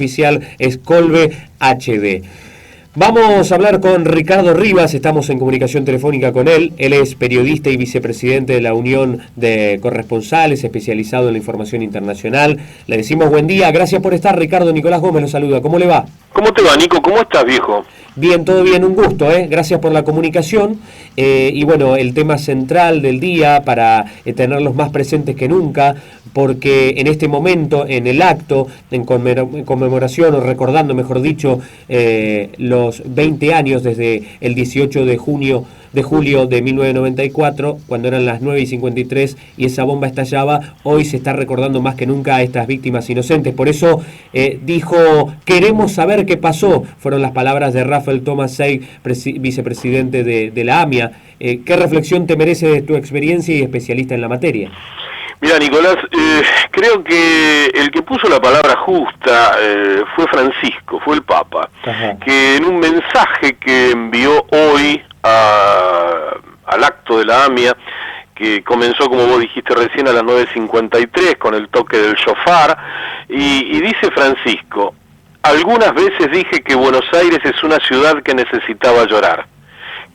oficial es Colbe HD. Vamos a hablar con Ricardo Rivas, estamos en comunicación telefónica con él. Él es periodista y vicepresidente de la Unión de Corresponsales, especializado en la información internacional. Le decimos buen día, gracias por estar, Ricardo. Nicolás Gómez lo saluda, ¿cómo le va? ¿Cómo te va, Nico? ¿Cómo estás, viejo? Bien, todo bien, un gusto, gracias por la comunicación. Y bueno, el tema central del día para tenerlos más presentes que nunca, porque en este momento, en el acto, en conmemoración, o recordando, mejor dicho, los 20 años desde el 18 de julio de 1994, cuando eran las 9:53 y esa bomba estallaba, hoy se está recordando más que nunca a estas víctimas inocentes. Por eso dijo, queremos saber qué pasó, fueron las palabras de Rafael Thomas Seig, vicepresidente de la AMIA. ¿Qué reflexión te merece de tu experiencia y especialista en la materia? Mira, Nicolás, creo que el que puso la palabra justa fue Francisco, fue el Papa. Ajá. Que en un mensaje que envió hoy al acto de la AMIA, que comenzó, como vos dijiste recién, a las 9:53 con el toque del shofar, y dice Francisco: algunas veces dije que Buenos Aires es una ciudad que necesitaba llorar,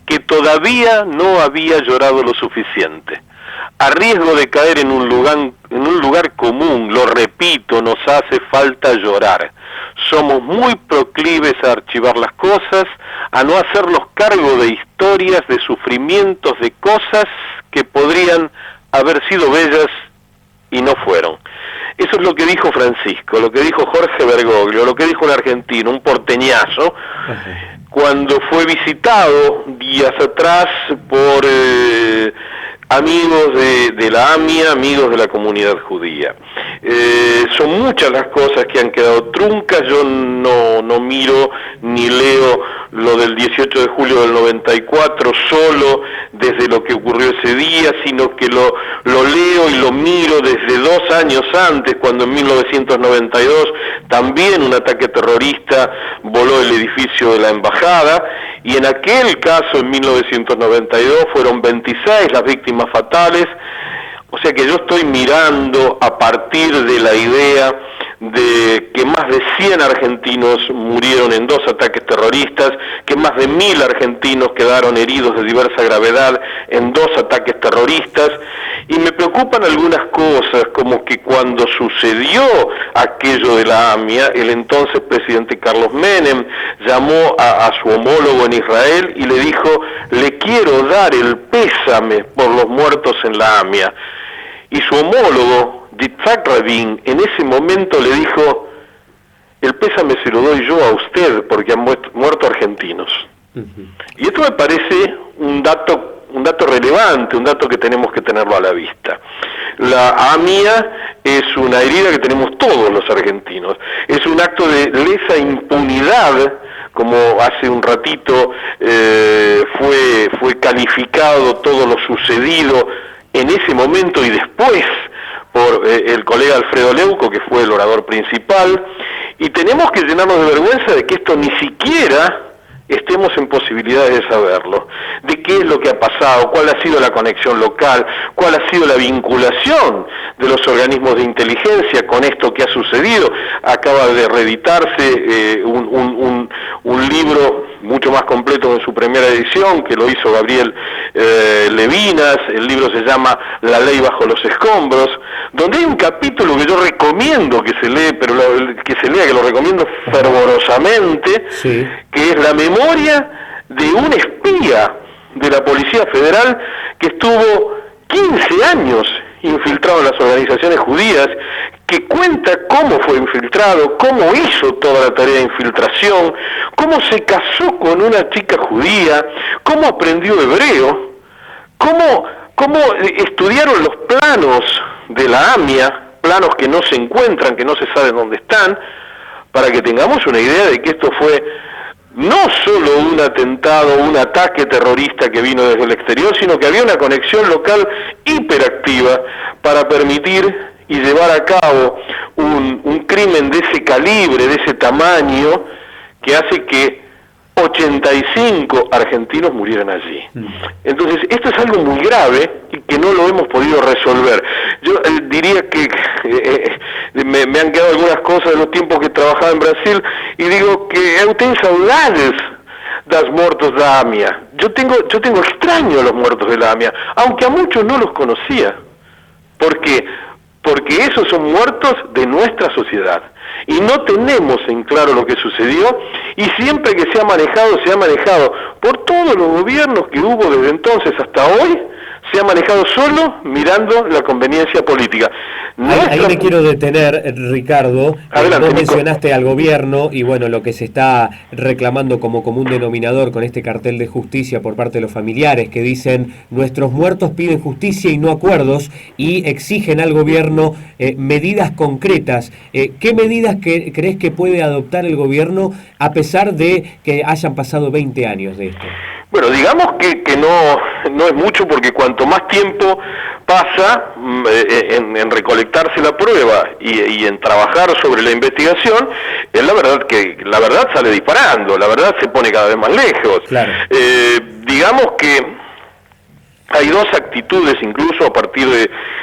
que todavía no había llorado lo suficiente. A riesgo de caer en un lugar común, lo repito, nos hace falta llorar. Somos muy proclives a archivar las cosas, a no hacernos cargo de historias, de sufrimientos, de cosas que podrían haber sido bellas y no fueron. Eso es lo que dijo Francisco, lo que dijo Jorge Bergoglio, lo que dijo un argentino, un porteñazo, cuando fue visitado días atrás por amigos de la AMIA, amigos de la comunidad judía. Son muchas las cosas que han quedado truncas. Yo no miro ni leo lo del 18 de julio del 94 solo desde lo que ocurrió ese día, sino que lo leo y lo miro desde 2 años antes, cuando en 1992 también un ataque terrorista voló el edificio de la embajada, y en aquel caso, en 1992, fueron 26 las víctimas fatales. O sea que yo estoy mirando a partir de la idea de que más de 100 argentinos murieron en 2 ataques terroristas, que más de 1000 argentinos quedaron heridos de diversa gravedad en 2 ataques terroristas, y me preocupan algunas cosas, como que cuando sucedió aquello de la AMIA, el entonces presidente Carlos Menem llamó a su homólogo en Israel y le dijo: le quiero dar el pésame por los muertos en la AMIA. Y su homólogo, Yitzhak Rabin, en ese momento le dijo: el pésame se lo doy yo a usted porque han muerto argentinos. Y esto me parece un dato relevante, un dato que tenemos que tenerlo a la vista. La AMIA es una herida que tenemos todos los argentinos, es un acto de lesa impunidad, como hace un ratito fue calificado todo lo sucedido en ese momento y después por el colega Alfredo Leuco, que fue el orador principal, y tenemos que llenarnos de vergüenza de que esto ni siquiera estemos en posibilidades de saberlo, de qué es lo que ha pasado, cuál ha sido la conexión local, cuál ha sido la vinculación de los organismos de inteligencia con esto que ha sucedido. Acaba de reeditarse un libro mucho más completo en su primera edición, que lo hizo Gabriel Levinas. El libro se llama La ley bajo los escombros, donde hay un capítulo que yo recomiendo que se lea, que lo recomiendo fervorosamente, sí, que es la memoria de un espía de la Policía Federal que estuvo 15 años infiltrado en las organizaciones judías, que cuenta cómo fue infiltrado, cómo hizo toda la tarea de infiltración, cómo se casó con una chica judía, cómo aprendió hebreo, cómo estudiaron los planos de la AMIA, planos que no se encuentran, que no se sabe dónde están, para que tengamos una idea de que esto fue no solo un atentado, un ataque terrorista que vino desde el exterior, sino que había una conexión local hiperactiva para permitir y llevar a cabo un crimen de ese calibre, de ese tamaño, que hace que 85 argentinos murieron allí. Entonces, esto es algo muy grave y que no lo hemos podido resolver. Yo diría que me han quedado algunas cosas de los tiempos que trabajaba en Brasil y digo que eu tenho saudades das mortos da AMIA. Yo tengo extraño a los muertos de la AMIA, aunque a muchos no los conocía. ¿Por qué? Porque esos son muertos de nuestra sociedad. Y no tenemos en claro lo que sucedió, y siempre que se ha manejado por todos los gobiernos que hubo desde entonces hasta hoy, se ha manejado solo mirando la conveniencia política. Ahí me quiero detener, Ricardo. Adelante, vos mencionaste al gobierno y bueno, lo que se está reclamando como común denominador con este cartel de justicia por parte de los familiares que dicen nuestros muertos piden justicia y no acuerdos y exigen al gobierno medidas concretas. ¿Qué medidas crees que puede adoptar el gobierno a pesar de que hayan pasado 20 años de esto? Bueno, digamos que no es mucho, porque cuanto más tiempo pasa en recolectarse la prueba y en trabajar sobre la investigación, es la verdad que la verdad sale disparando, la verdad se pone cada vez más lejos. Claro. Digamos que hay dos actitudes incluso a partir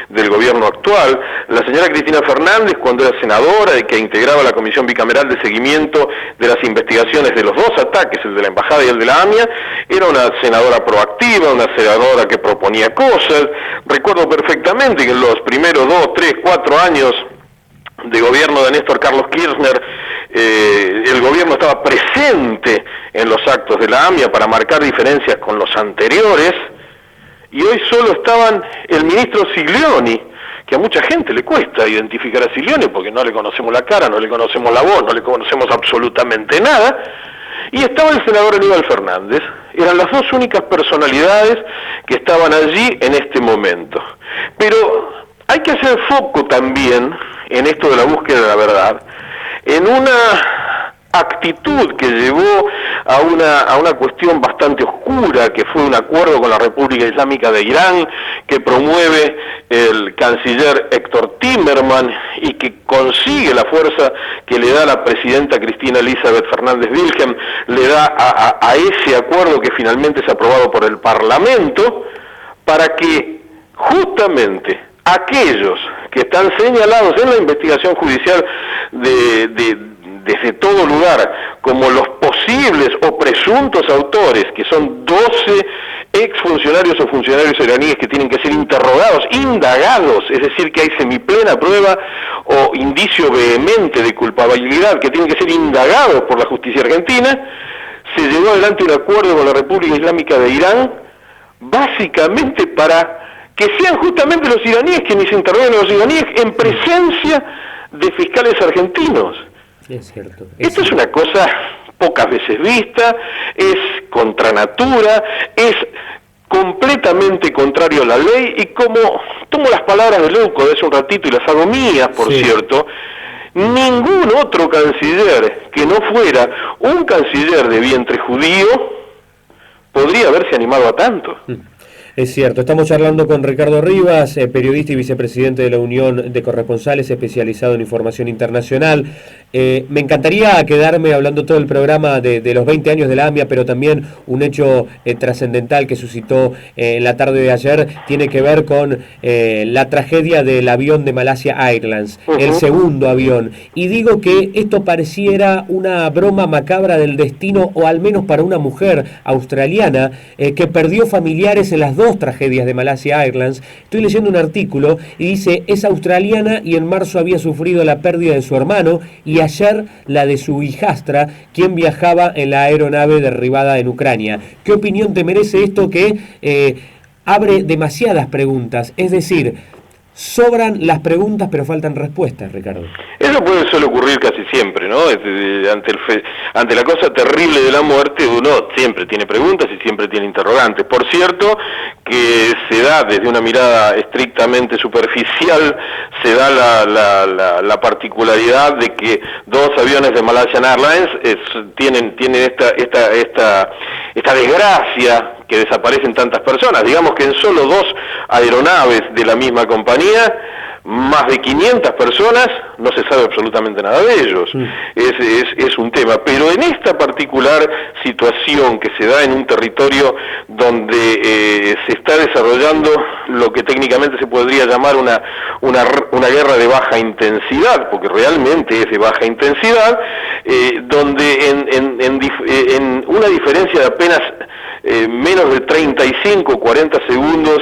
del gobierno actual. La señora Cristina Fernández, cuando era senadora y que integraba la Comisión Bicameral de Seguimiento de las investigaciones de los dos ataques, el de la Embajada y el de la AMIA, era una senadora proactiva, una senadora que proponía cosas. Recuerdo perfectamente que en los primeros 2, 3, 4 años de gobierno de Néstor Carlos Kirchner, el gobierno estaba presente en los actos de la AMIA para marcar diferencias con los anteriores. Y hoy solo estaban el ministro Siglioni, que a mucha gente le cuesta identificar a Siglioni porque no le conocemos la cara, no le conocemos la voz, no le conocemos absolutamente nada, y estaba el senador Aníbal Fernández. Eran las dos únicas personalidades que estaban allí en este momento. Pero hay que hacer foco también en esto de la búsqueda de la verdad, en una actitud que llevó a una cuestión bastante oscura, que fue un acuerdo con la República Islámica de Irán, que promueve el canciller Héctor Timerman y que consigue la fuerza que le da la presidenta Cristina Elizabeth Fernández Wilhelm, le da a ese acuerdo que finalmente es aprobado por el Parlamento, para que justamente aquellos que están señalados en la investigación judicial desde todo lugar como los posibles o presuntos autores, que son 12 exfuncionarios o funcionarios iraníes que tienen que ser interrogados, indagados, es decir, que hay semiplena prueba o indicio vehemente de culpabilidad, que tienen que ser indagados por la justicia argentina, se llevó adelante un acuerdo con la República Islámica de Irán, básicamente para que sean justamente los iraníes quienes interroguen a los iraníes en presencia de fiscales argentinos. Es cierto. Esto es una cosa pocas veces vista, es contra natura, es completamente contrario a la ley, y como tomo las palabras de Leuco de hace un ratito y las hago mías, por cierto, ningún otro canciller que no fuera un canciller de vientre judío podría haberse animado a tanto. Es cierto, estamos charlando con Ricardo Rivas, periodista y vicepresidente de la Unión de Corresponsales especializado en información internacional. Me encantaría quedarme hablando todo el programa de los 20 años de la AMIA, pero también un hecho trascendental que suscitó en la tarde de ayer tiene que ver con la tragedia del avión de Malaysia Airlines, el segundo avión. Y digo que esto pareciera una broma macabra del destino, o al menos para una mujer australiana que perdió familiares en las dos tragedias de Malaysia Airlines. Estoy leyendo un artículo y dice, es australiana y en marzo había sufrido la pérdida de su hermano y ayer la de su hijastra, quien viajaba en la aeronave derribada en Ucrania. ¿Qué opinión te merece esto que abre demasiadas preguntas? Es decir, sobran las preguntas pero faltan respuestas, Ricardo. Eso suele ocurrir casi siempre, ¿no? Ante la cosa terrible de la muerte, uno siempre tiene preguntas y siempre tiene interrogantes. Por cierto, que se da desde una mirada estrictamente superficial, se da la particularidad de que dos aviones de Malaysian Airlines tienen esta desgracia, que desaparecen tantas personas. Digamos que en solo dos aeronaves de la misma compañía más de 500 personas, no se sabe absolutamente nada de ellos. Es un tema. Pero en esta particular situación que se da en un territorio donde se está desarrollando lo que técnicamente se podría llamar una guerra de baja intensidad, porque realmente es de baja intensidad, donde en una diferencia de apenas menos de 35 o 40 segundos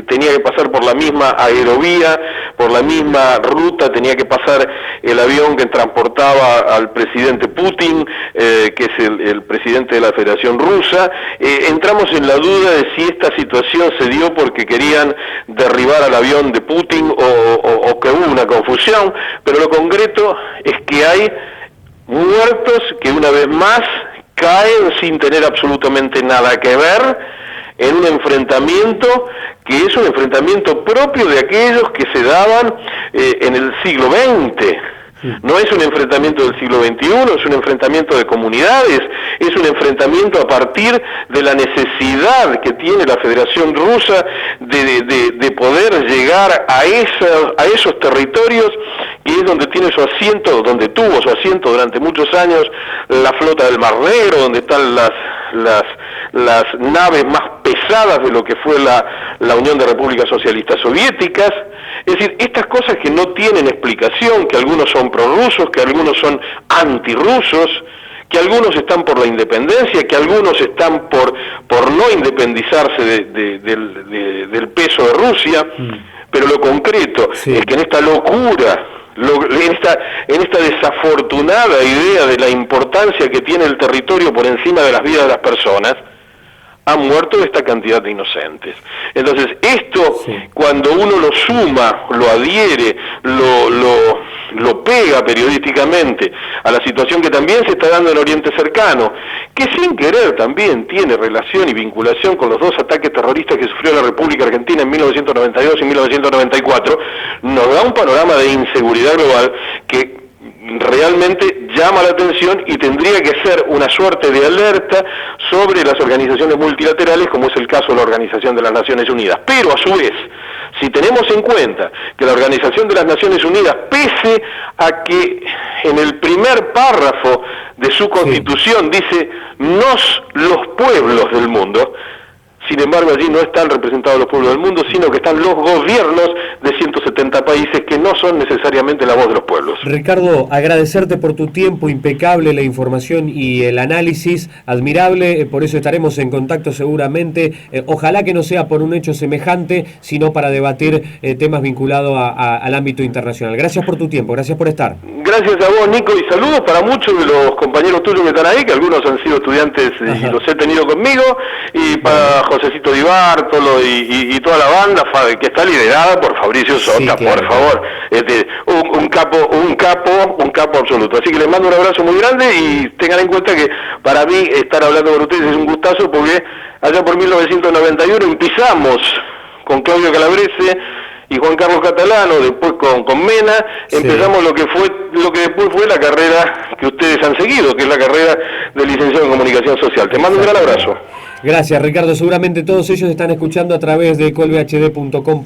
tenía que pasar por la misma aerovía, por la misma ruta, tenía que pasar el avión que transportaba al presidente Putin, que es el presidente de la Federación Rusa. Entramos en la duda de si esta situación se dio porque querían derribar al avión de Putin o que hubo una confusión, pero lo concreto es que hay muertos que una vez más caen sin tener absolutamente nada que ver en un enfrentamiento que es un enfrentamiento propio de aquellos que se daban en el siglo XX. No es un enfrentamiento del siglo XXI, es un enfrentamiento de comunidades, es un enfrentamiento a partir de la necesidad que tiene la Federación Rusa de poder llegar a esos territorios, y es donde tiene su asiento, donde tuvo su asiento durante muchos años la flota del Mar Negro, donde están las naves más pesadas de lo que fue la Unión de Repúblicas Socialistas Soviéticas. Es decir, estas cosas que no tienen explicación, que algunos son prorrusos, que algunos son antirrusos, que algunos están por la independencia, que algunos están por no independizarse del peso de Rusia, pero lo concreto es que en esta locura, en esta desafortunada idea de la importancia que tiene el territorio por encima de las vidas de las personas, han muerto esta cantidad de inocentes. Entonces, esto, cuando uno lo suma, lo adhiere, lo pega periodísticamente a la situación que también se está dando en Oriente Cercano, que sin querer también tiene relación y vinculación con los dos ataques terroristas que sufrió la República Argentina en 1992 y 1994, nos da un panorama de inseguridad global que realmente llama la atención y tendría que ser una suerte de alerta sobre las organizaciones multilaterales, como es el caso de la Organización de las Naciones Unidas. Pero a su vez, si tenemos en cuenta que la Organización de las Naciones Unidas, pese a que en el primer párrafo de su constitución dice los pueblos del mundo, sin embargo allí no están representados los pueblos del mundo, sino que están los gobiernos de 170 países que no son necesariamente la voz de los pueblos. Ricardo, agradecerte por tu tiempo, impecable la información y el análisis, admirable, por eso estaremos en contacto seguramente. Ojalá que no sea por un hecho semejante, sino para debatir temas vinculados al ámbito internacional. Gracias por tu tiempo, gracias por estar. Gracias a vos, Nico, y saludos para muchos de los compañeros tuyos que están ahí, que algunos han sido estudiantes y los he tenido conmigo, y para Josecito Di Bartolo y toda la banda que está liderada por Fabricio Sota, por favor, un capo absoluto. Así que les mando un abrazo muy grande y tengan en cuenta que para mí estar hablando con ustedes es un gustazo, porque allá por 1991 empezamos con Claudio Calabrese y Juan Carlos Catalano, después con Mena, empezamos lo que después fue la carrera que ustedes han seguido, que es la carrera de licenciado en Comunicación Social. Te mando un gran abrazo. Gracias, Ricardo. Seguramente todos ellos están escuchando a través de colbhd.com.